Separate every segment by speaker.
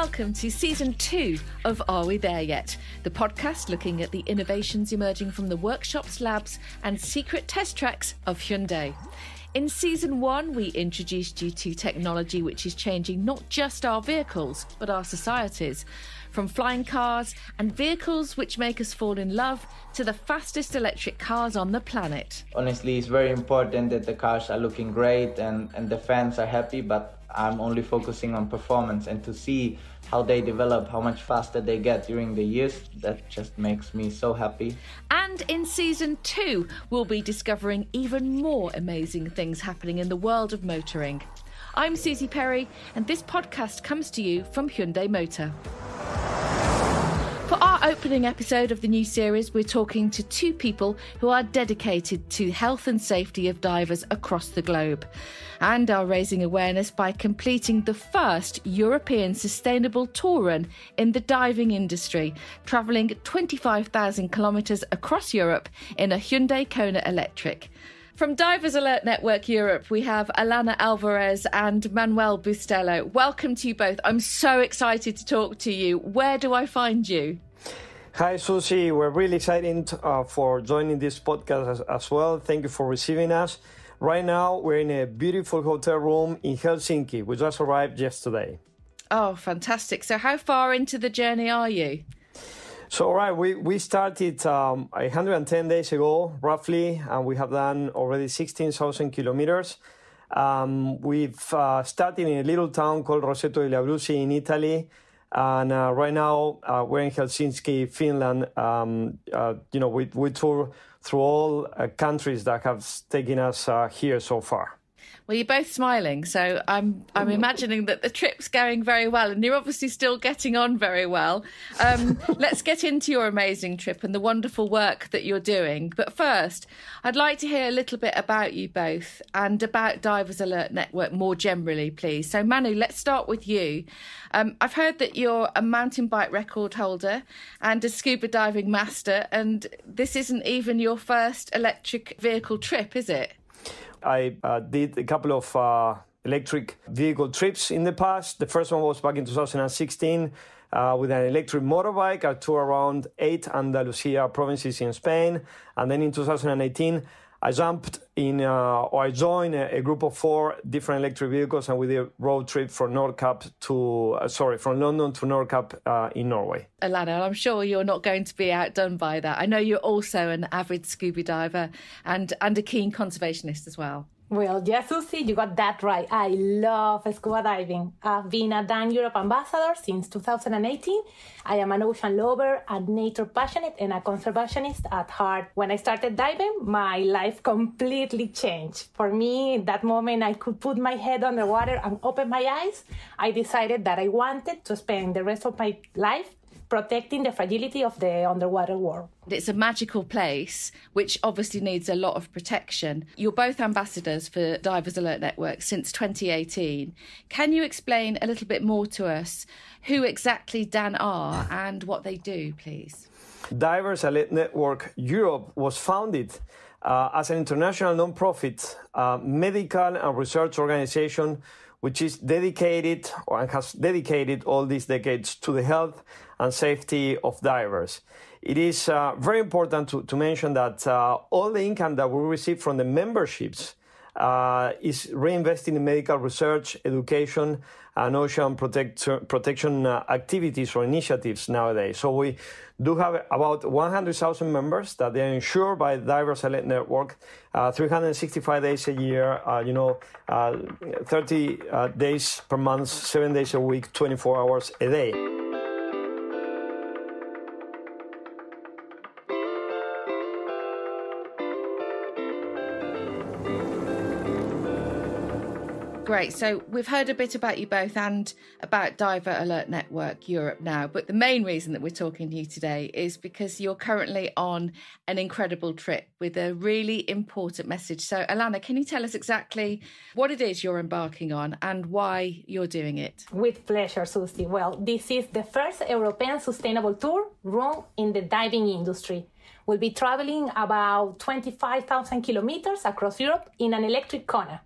Speaker 1: welcome to Season 2 of Are We There Yet? The podcast looking at the innovations emerging from the workshops, labs and secret test tracks of Hyundai. In Season 1, we introduced you to technology which is changing not just our vehicles, but our societies. From flying cars and vehicles which make us fall in love to the fastest electric cars on the planet.
Speaker 2: Honestly, it's very important that the cars are looking great and the fans are happy, but I'm only focusing on performance, and to see how they develop, how much faster they get during the years, that just makes me so happy.
Speaker 1: And in Season 2, we'll be discovering even more amazing things happening in the world of motoring. I'm Suzi Perry, and this podcast comes to you from Hyundai Motor. For our opening episode of the new series, we're talking to two people who are dedicated to health and safety of divers across the globe and are raising awareness by completing the first European sustainable tour run in the diving industry, travelling 25,000 kilometres across Europe in a Hyundai Konu Electric. From Divers Alert Network Europe, we have Alana Alvarez and Manuel Bustelo. Welcome to you both. I'm so excited to talk to you. Where do I find you?
Speaker 3: Hi, Suzi. We're really excited for joining this podcast as well. Thank you for receiving us. Right now, we're in a beautiful hotel room in Helsinki. We just arrived yesterday.
Speaker 1: Oh, fantastic. So how far into the journey are you?
Speaker 3: So, all right, we started 110 days ago, roughly, and we have done already 16,000 kilometers. We've started in a little town called Roseto degli Abruzzi in Italy, and right now we're in Helsinki, Finland. We tour through all countries that have taken us here so far.
Speaker 1: Well, you're both smiling, so I'm imagining that the trip's going very well, and you're obviously still getting on very well. Let's get into your amazing trip and the wonderful work that you're doing. But first, I'd like to hear a little bit about you both and about Divers Alert Network more generally, please. So, Manu, let's start with you. I've heard that you're a mountain bike record holder and a scuba diving master, and this isn't even your first electric vehicle trip, is it?
Speaker 3: I did a couple of electric vehicle trips in the past. The first one was back in 2016 with an electric motorbike. I toured around 8 Andalusia provinces in Spain. And then in 2018, I joined a group of 4 different electric vehicles, and we did a road trip from London to Nordkapp in Norway.
Speaker 1: Alana, I'm sure you're not going to be outdone by that. I know you're also an avid scuba diver and a keen conservationist as well.
Speaker 4: Well, yes, Suzi, you got that right. I love scuba diving. I've been a DAN Europe ambassador since 2018. I am an ocean lover, a nature passionate, and a conservationist at heart. When I started diving, my life completely changed. For me, that moment I could put my head underwater and open my eyes, I decided that I wanted to spend the rest of my life protecting the fragility of the underwater world.
Speaker 1: It's a magical place, which obviously needs a lot of protection. You're both ambassadors for Divers Alert Network since 2018. Can you explain a little bit more to us who exactly DAN are and what they do, please?
Speaker 3: Divers Alert Network Europe was founded as an international non-profit medical and research organization which is dedicated and has dedicated all these decades to the health and safety of divers. It is very important to mention that all the income that we receive from the memberships is reinvested in medical research, education, and ocean protection activities or initiatives nowadays. So we do have about 100,000 members that they are insured by Divers Alert Network, 365 days a year, 30 days per month, 7 days a week, 24 hours a day.
Speaker 1: Great. So we've heard a bit about you both and about Diver Alert Network Europe now. But the main reason that we're talking to you today is because you're currently on an incredible trip with a really important message. So, Alana, can you tell us exactly what it is you're embarking on and why you're doing it?
Speaker 4: With pleasure, Suzi. Well, this is the first European sustainable tour run in the diving industry. We'll be traveling about 25,000 kilometers across Europe in an electric Konu.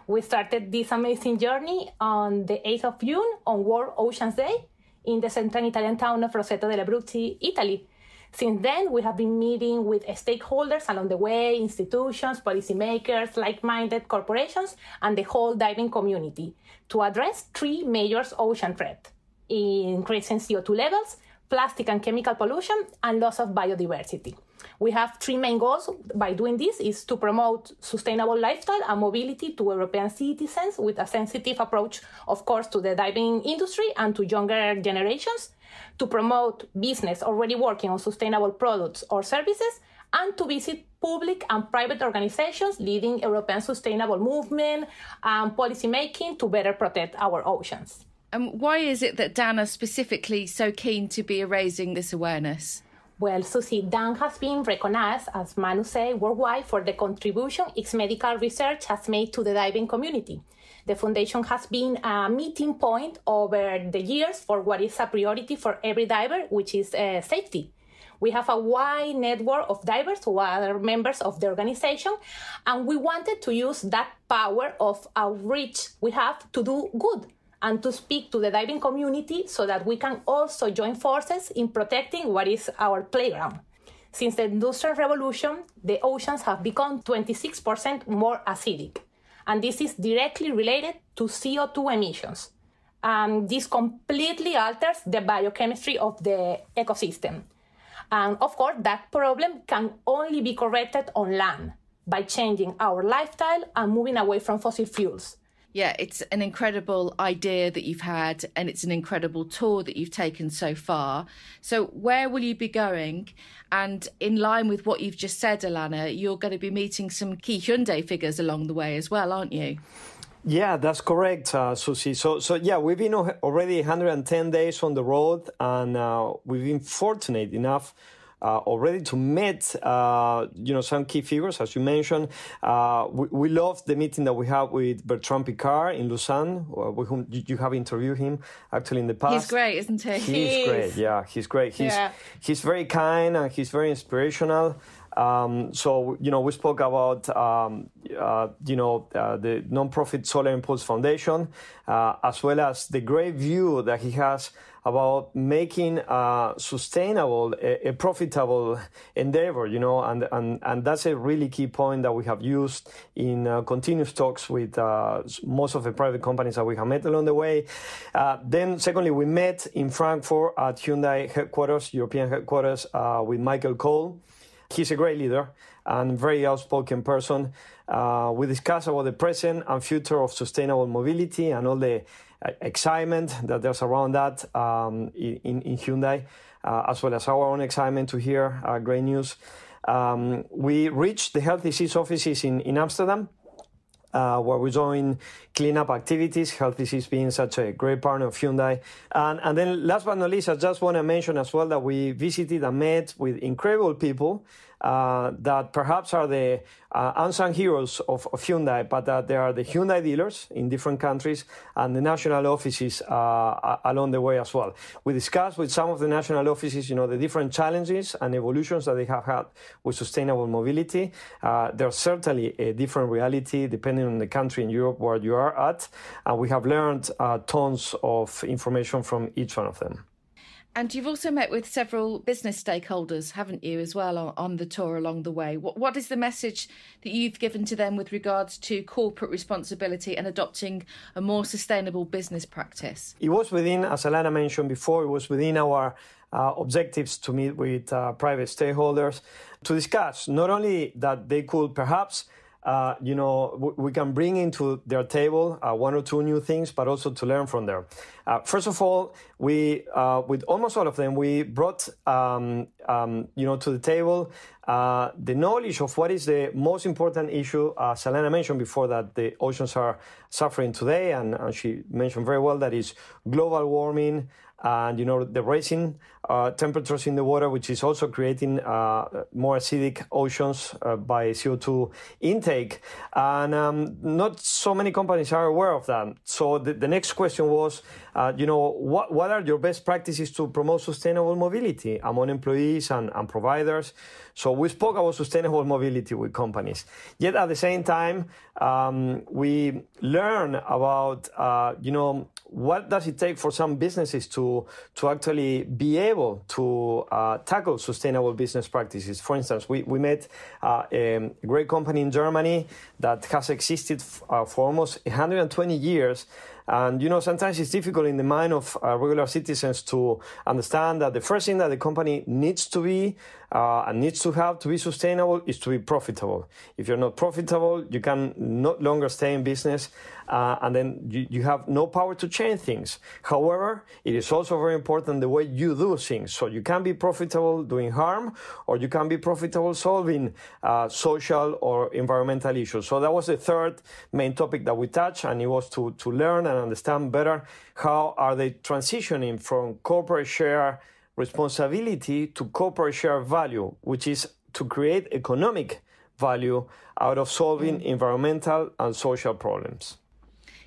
Speaker 4: We started this amazing journey on the 8th of June on World Oceans Day in the central Italian town of Roseto delle Abruzzi, Italy. Since then, we have been meeting with stakeholders along the way, institutions, policymakers, like-minded corporations, and the whole diving community to address three major ocean threats: increasing CO2 levels, plastic and chemical pollution, and loss of biodiversity. We have three main goals by doing this: is to promote sustainable lifestyle and mobility to European citizens with a sensitive approach, of course, to the diving industry and to younger generations, to promote business already working on sustainable products or services, and to visit public and private organizations leading European sustainable movement and policy making to better protect our oceans.
Speaker 1: And why is it that DAN are specifically so keen to be raising this awareness?
Speaker 4: Well, Suzi, DAN has been recognized, as Manu said, worldwide for the contribution its medical research has made to the diving community. The foundation has been a meeting point over the years for what is a priority for every diver, which is safety. We have a wide network of divers who are members of the organization, and we wanted to use that power of outreach we have to do good and to speak to the diving community so that we can also join forces in protecting what is our playground. Since the Industrial Revolution, the oceans have become 26% more acidic, and this is directly related to CO2 emissions. This completely alters the biochemistry of the ecosystem. And of course, that problem can only be corrected on land by changing our lifestyle and moving away from fossil fuels.
Speaker 1: Yeah, it's an incredible idea that you've had, and it's an incredible tour that you've taken so far. So where will you be going? And in line with what you've just said, Alana, you're going to be meeting some key Hyundai figures along the way as well, aren't you?
Speaker 3: Yeah, that's correct, Suzi. So yeah, we've been already 110 days on the road, and we've been fortunate enough already to meet, some key figures, as you mentioned. We love the meeting that we have with Bertrand Piccard in Lausanne, with whom you have interviewed him actually in the past.
Speaker 1: He's great, isn't he?
Speaker 3: He's great. Yeah, he's great. He's very kind and he's very inspirational. So, we spoke about, the non-profit Solar Impulse Foundation, as well as the great view that he has about making sustainable a profitable endeavor, and that's a really key point that we have used in continuous talks with most of the private companies that we have met along the way. Then, secondly, we met in Frankfurt at Hyundai headquarters, European headquarters, with Michael Cole. He's a great leader and very outspoken person. We discussed about the present and future of sustainable mobility and all the excitement that there's around that in Hyundai, as well as our own excitement to hear great news. We reached the Health Disease offices in Amsterdam, where we join cleanup activities, Health Disease being such a great partner of Hyundai. And then last but not least, I just want to mention as well that we visited and met with incredible people that perhaps are the unsung heroes of Hyundai, but that they are the Hyundai dealers in different countries and the national offices along the way as well. We discussed with some of the national offices, the different challenges and evolutions that they have had with sustainable mobility. There's certainly a different reality depending on the country in Europe where you are at, and we have learned tons of information from each one of them.
Speaker 1: And you've also met with several business stakeholders, haven't you, as well, on the tour along the way. What is the message that you've given to them with regards to corporate responsibility and adopting a more sustainable business practice?
Speaker 3: It was within, as Alana mentioned before, it was within our objectives to meet with private stakeholders to discuss not only that they could perhaps we can bring into their table one or two new things, but also to learn from them. First of all, we, with almost all of them, we brought, to the table the knowledge of what is the most important issue, as Alana mentioned before, that the oceans are suffering today, and she mentioned very well that is global warming, and, the rising temperatures in the water, which is also creating more acidic oceans by CO2 intake. And not so many companies are aware of that. So the next question was, what are your best practices to promote sustainable mobility among employees and providers? So we spoke about sustainable mobility with companies. Yet at the same time, we learn about, what does it take for some businesses to actually be able to tackle sustainable business practices? For instance, we met a great company in Germany that has existed for almost 120 years. And, sometimes it's difficult in the mind of regular citizens to understand that the first thing that the company needs to be and needs to have to be sustainable is to be profitable. If you're not profitable, you can no longer stay in business, and then you have no power to change things. However, it is also very important the way you do things. So you can be profitable doing harm, or you can be profitable solving social or environmental issues. So that was the third main topic that we touched, and it was to learn and understand better how are they transitioning from corporate share responsibility to corporate share value, which is to create economic value out of solving environmental and social problems.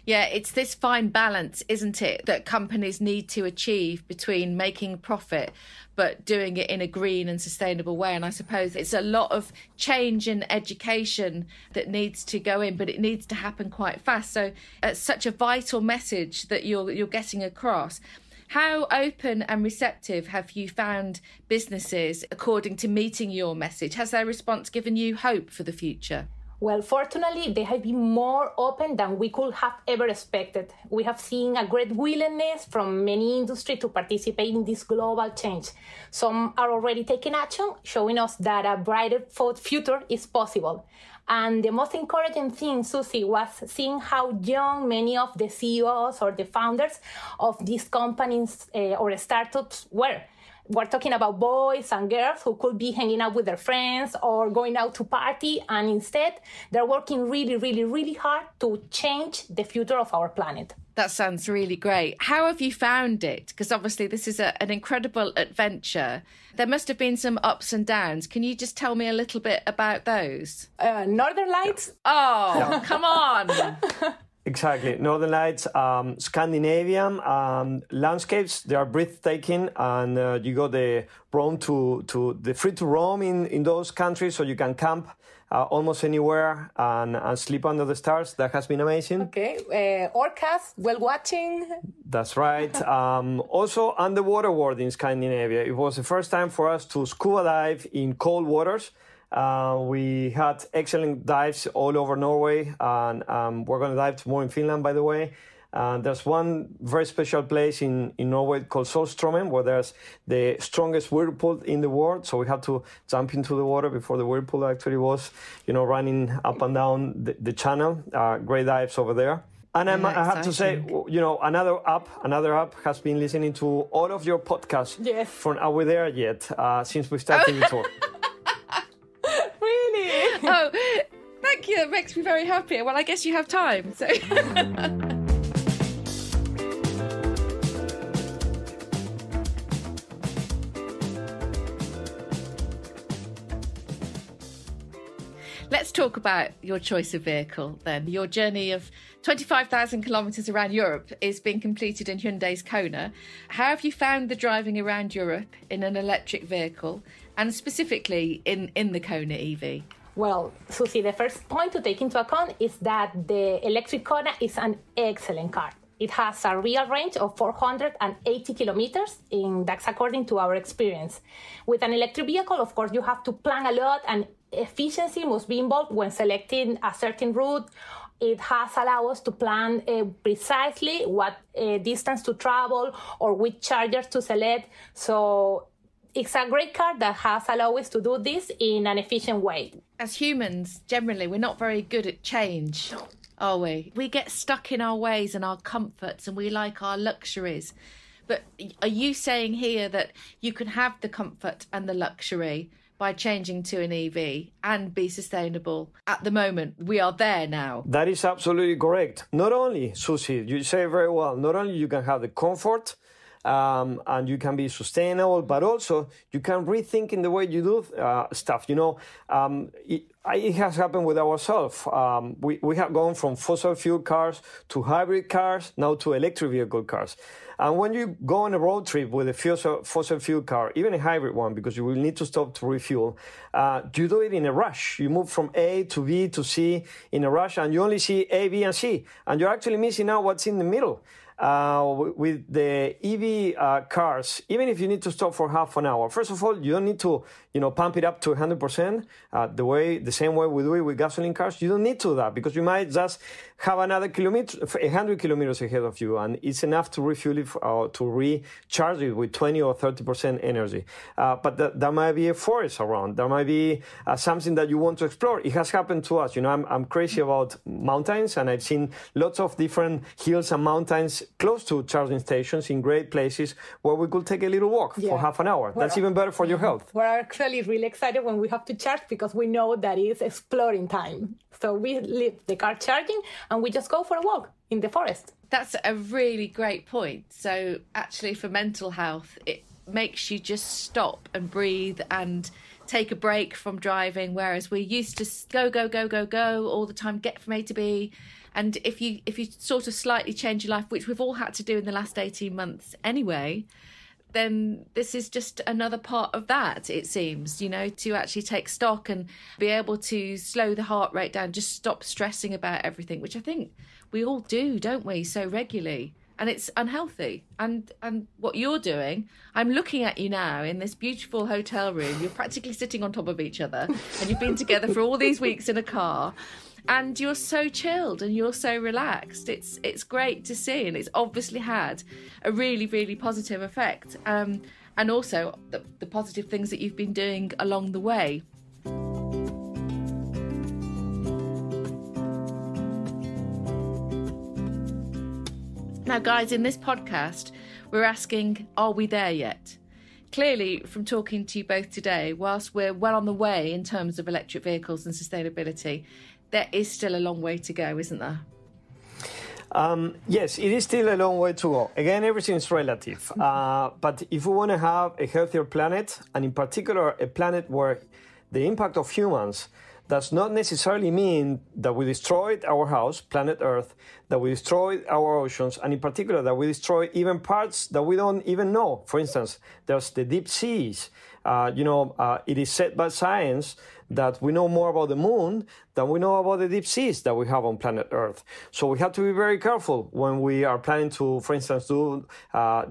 Speaker 1: Yeah, it's this fine balance, isn't it, that companies need to achieve between making profit but doing it in a green and sustainable way. And I suppose it's a lot of change in education that needs to go in, but it needs to happen quite fast. So it's such a vital message that you're getting across. How open and receptive have you found businesses according to meeting your message? Has their response given you hope for the future?
Speaker 4: Well, fortunately, they have been more open than we could have ever expected. We have seen a great willingness from many industries to participate in this global change. Some are already taking action, showing us that a brighter future is possible. And the most encouraging thing, Suzi, was seeing how young many of the CEOs or the founders of these companies or startups were. We're talking about boys and girls who could be hanging out with their friends or going out to party, and instead they're working really, really, really hard to change the future of our planet.
Speaker 1: That sounds really great. How have you found it? Because obviously this is an incredible adventure. There must have been some ups and downs. Can you just tell me a little bit about those?
Speaker 4: Northern Lights?
Speaker 1: Oh, come on.
Speaker 3: Exactly. Northern Lights, Scandinavian landscapes, they are breathtaking, and you got the roam to the free to roam in those countries, so you can camp almost anywhere and sleep under the stars. That has been amazing.
Speaker 4: Okay. Orcas, whale watching.
Speaker 3: That's right. Also underwater world in Scandinavia. It was the first time for us to scuba dive in cold waters. We had excellent dives all over Norway, and we're going to dive tomorrow in Finland, by the way. There's one very special place in Norway called Solstrømmen, where there's the strongest whirlpool in the world. So we had to jump into the water before the whirlpool actually was, running up and down the channel. Great dives over there. And I have to say, another app has been listening to all of your podcasts.
Speaker 4: Yes.
Speaker 3: From Are We There Yet? Since we started the tour.
Speaker 4: Really?
Speaker 1: Oh, thank you. That makes me very happy. Well, I guess you have time. So. Let's talk about your choice of vehicle then. Your journey of 25,000 kilometres around Europe is being completed in Hyundai's Konu. How have you found the driving around Europe in an electric vehicle, and specifically in the Konu EV?
Speaker 4: Well, Suzi, the first point to take into account is that the electric Konu is an excellent car. It has a real range of 480 kilometers, and that's according to our experience. With an electric vehicle, of course, you have to plan a lot, and efficiency must be involved when selecting a certain route. It has allowed us to plan precisely what distance to travel or which chargers to select. So it's a great car that has allowed us to do this in an efficient way.
Speaker 1: As humans, generally, we're not very good at change, are we? We get stuck in our ways and our comforts, and we like our luxuries. But are you saying here that you can have the comfort and the luxury by changing to an EV and be sustainable? At the moment, we are there now.
Speaker 3: That is absolutely correct. Not only, Suzi, you say very well, not only you can have the comfort and you can be sustainable, but also you can rethink in the way you do stuff. It has happened with ourselves. We have gone from fossil fuel cars to hybrid cars, now to electric vehicle cars. And when you go on a road trip with a fossil fuel car, even a hybrid one, because you will need to stop to refuel, you do it in a rush. You move from A to B to C in a rush, and you only see A, B, and C. And you're actually missing out what's in the middle. with the EV cars, even if you need to stop for half an hour, first of all, you don't need to, pump it up to 100%, the same way we do it with gasoline cars. You don't need to do that, because you might just have another 100 kilometers ahead of you, and it's enough to refuel it to recharge it with 20 or 30% energy. But there might be a forest around. There might be something that you want to explore. It has happened to us. I'm crazy about mountains, and I've seen lots of different hills and mountains close to charging stations in great places where we could take a little walk for half an hour. That's even better for your health.
Speaker 4: We're actually really excited when we have to charge, because we know that it's exploring time. So we leave the car charging and we just go for a walk in the forest.
Speaker 1: That's a really great point. So actually for mental health, it makes you just stop and breathe and take a break from driving, whereas we're used to go all the time, get from A to B. And if you sort of slightly change your life, which we've all had to do in the last 18 months anyway, then this is just another part of that, it seems, to actually take stock and be able to slow the heart rate down, just stop stressing about everything, which I think we all do, don't we, so regularly. And it's unhealthy. And what you're doing, I'm looking at you now in this beautiful hotel room. You're practically sitting on top of each other, and you've been together for all these weeks in a car. And you're so chilled and you're so relaxed. It's great to see, and it's obviously had a really, really positive effect. And also the positive things that you've been doing along the way. Now, guys, in this podcast, we're asking, are we there yet? Clearly, from talking to you both today, whilst we're well on the way in terms of electric vehicles and sustainability, there is still a long way to go, isn't there?
Speaker 3: Yes, it is still a long way to go. Again, everything is relative. But if we want to have a healthier planet, and in particular a planet where the impact of humans does not necessarily mean that we destroyed our house, planet Earth, that we destroyed our oceans, and in particular that we destroy even parts that we don't even know. For instance, there's the deep seas. It is said by science that we know more about the moon than we know about the deep seas that we have on planet Earth. So we have to be very careful when we are planning to, for instance, do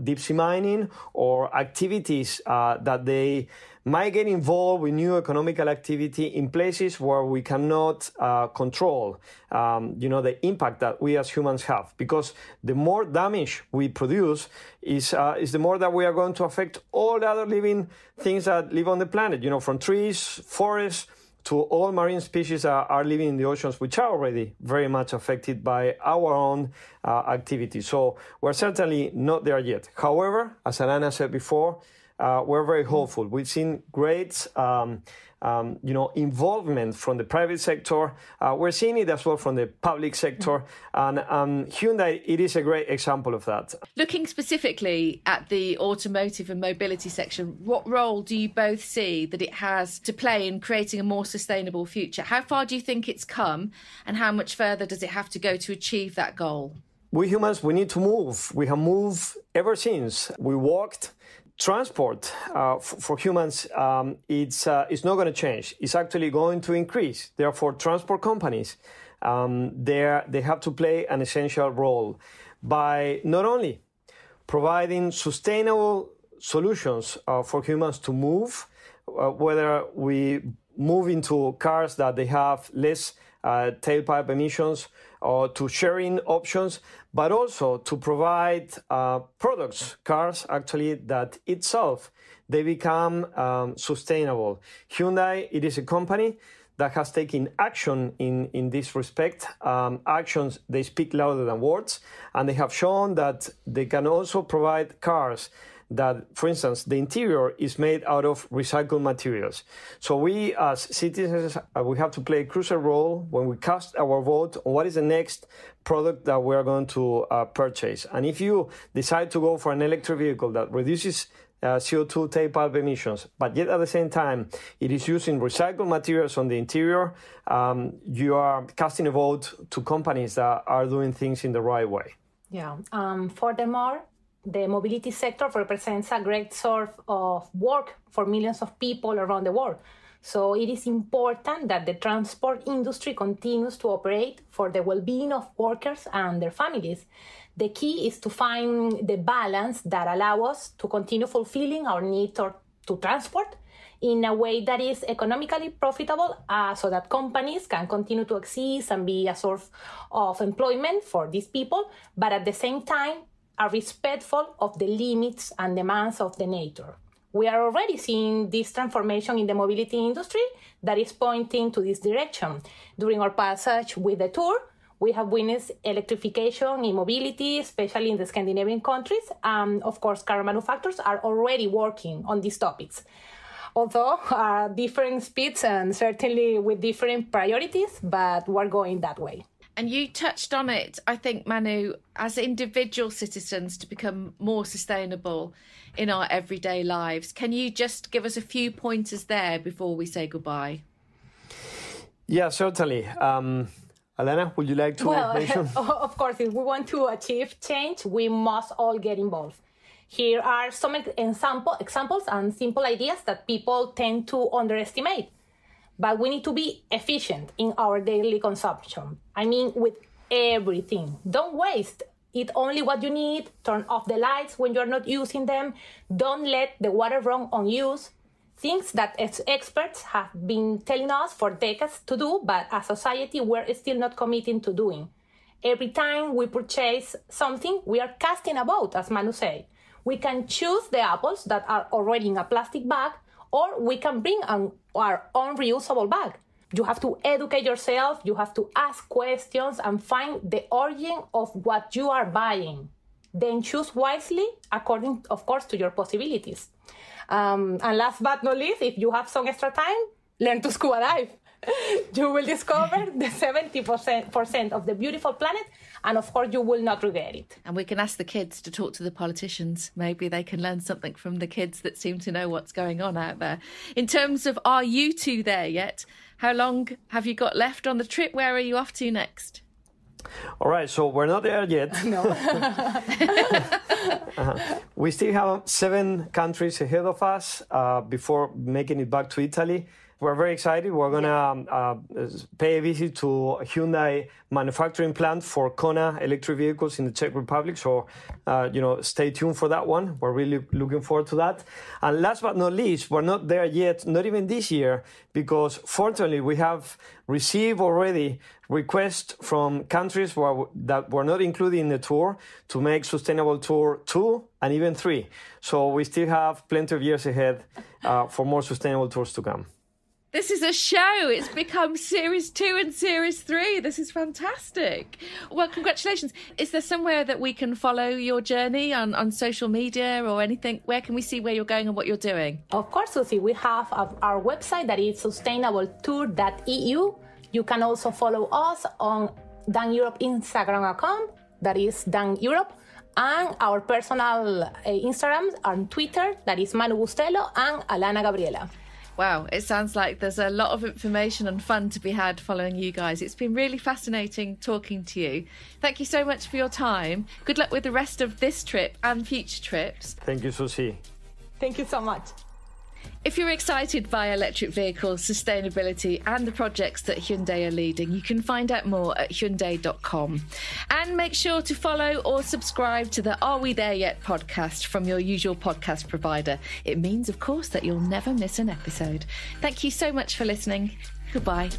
Speaker 3: deep sea mining or activities that they might get involved with new economical activity in places where we cannot control, the impact that we as humans have. Because the more damage we produce is the more that we are going to affect all the other living things that live on the planet, from trees, forests, to all marine species that are living in the oceans, which are already very much affected by our own activity. So we're certainly not there yet. However, as Alana said before, we're very hopeful. We've seen great, involvement from the private sector. We're seeing it as well from the public sector. And Hyundai, it is a great example of that.
Speaker 1: Looking specifically at the automotive and mobility section, what role do you both see that it has to play in creating a more sustainable future? How far do you think it's come, and how much further does it have to go to achieve that goal?
Speaker 3: We humans, we need to move. We have moved ever since. We walked. Transport for humans, it's not going to change. It's actually going to increase. Therefore, transport companies, they have to play an essential role by not only providing sustainable solutions for humans to move, whether we move into cars that they have less tailpipe emissions, or to sharing options, but also to provide products, cars actually, that itself, they become sustainable. Hyundai, it is a company that has taken action in this respect. Actions, they speak louder than words, and they have shown that they can also provide cars that, for instance, the interior is made out of recycled materials. So we as citizens, we have to play a crucial role when we cast our vote on what is the next product that we are going to purchase. And if you decide to go for an electric vehicle that reduces CO2 tailpipe emissions, but yet at the same time it is using recycled materials on the interior, you are casting a vote to companies that are doing things in the right way.
Speaker 4: Yeah. Furthermore, the mobility sector represents a great source of work for millions of people around the world. So it is important that the transport industry continues to operate for the well-being of workers and their families. The key is to find the balance that allows us to continue fulfilling our need to transport in a way that is economically profitable so that companies can continue to exist and be a source of employment for these people, but at the same time are respectful of the limits and demands of the nature. We are already seeing this transformation in the mobility industry that is pointing to this direction. During our passage with the tour, we have witnessed electrification in mobility, especially in the Scandinavian countries. Of course, car manufacturers are already working on these topics, although different speeds and certainly with different priorities, but we're going that way.
Speaker 1: And you touched on it, I think, Manu, as individual citizens to become more sustainable in our everyday lives. Can you just give us a few pointers there before we say goodbye?
Speaker 3: Yeah, certainly. Alana, would you like to mention?
Speaker 4: Of course, if we want to achieve change, we must all get involved. Here are some examples and simple ideas that people tend to underestimate. But we need to be efficient in our daily consumption. I mean, with everything. Don't waste. Eat only what you need. Turn off the lights when you're not using them. Don't let the water run unused. Things that experts have been telling us for decades to do, but as a society, we're still not committing to doing. Every time we purchase something, we are casting a vote, as Manu said. We can choose the apples that are already in a plastic bag, or we can bring our own reusable bag. You have to educate yourself, you have to ask questions and find the origin of what you are buying. Then choose wisely according, of course, to your possibilities. And last but not least, if you have some extra time, learn to scuba dive. You will discover the 70% of the beautiful planet, and of course you will not regret it.
Speaker 1: And we can ask the kids to talk to the politicians. Maybe they can learn something from the kids that seem to know what's going on out there. In terms of, are you two there yet? How long have you got left on the trip? Where are you off to next?
Speaker 3: All right, so we're not there yet.
Speaker 4: No.
Speaker 3: We still have 7 countries ahead of us before making it back to Italy. We're very excited. We're going to pay a visit to Hyundai manufacturing plant for Konu Electric vehicles in the Czech Republic. So, stay tuned for that one. We're really looking forward to that. And last but not least, we're not there yet, not even this year, because fortunately we have received already requests from countries that were not included in the tour to make Sustainable Tour 2 and even 3. So we still have plenty of years ahead for more sustainable tours to come.
Speaker 1: This is a show. It's become Series 2 and Series 3. This is fantastic. Well, congratulations. Is there somewhere that we can follow your journey on social media or anything? Where can we see where you're going and what you're doing?
Speaker 4: Of course, Suzi. We have our website that is sustainabletour.eu. You can also follow us on Dan Europe Instagram account, that is Dan Europe, and our personal Instagram and Twitter, that is Manuel Bustelo and Alana Gabriela.
Speaker 1: Wow, it sounds like there's a lot of information and fun to be had following you guys. It's been really fascinating talking to you. Thank you so much for your time. Good luck with the rest of this trip and future trips.
Speaker 3: Thank you, Suzi.
Speaker 4: Thank you so much.
Speaker 1: If you're excited by electric vehicles, sustainability and the projects that Hyundai are leading, you can find out more at Hyundai.com. And make sure to follow or subscribe to the Are We There Yet podcast from your usual podcast provider. It means, of course, that you'll never miss an episode. Thank you so much for listening. Goodbye.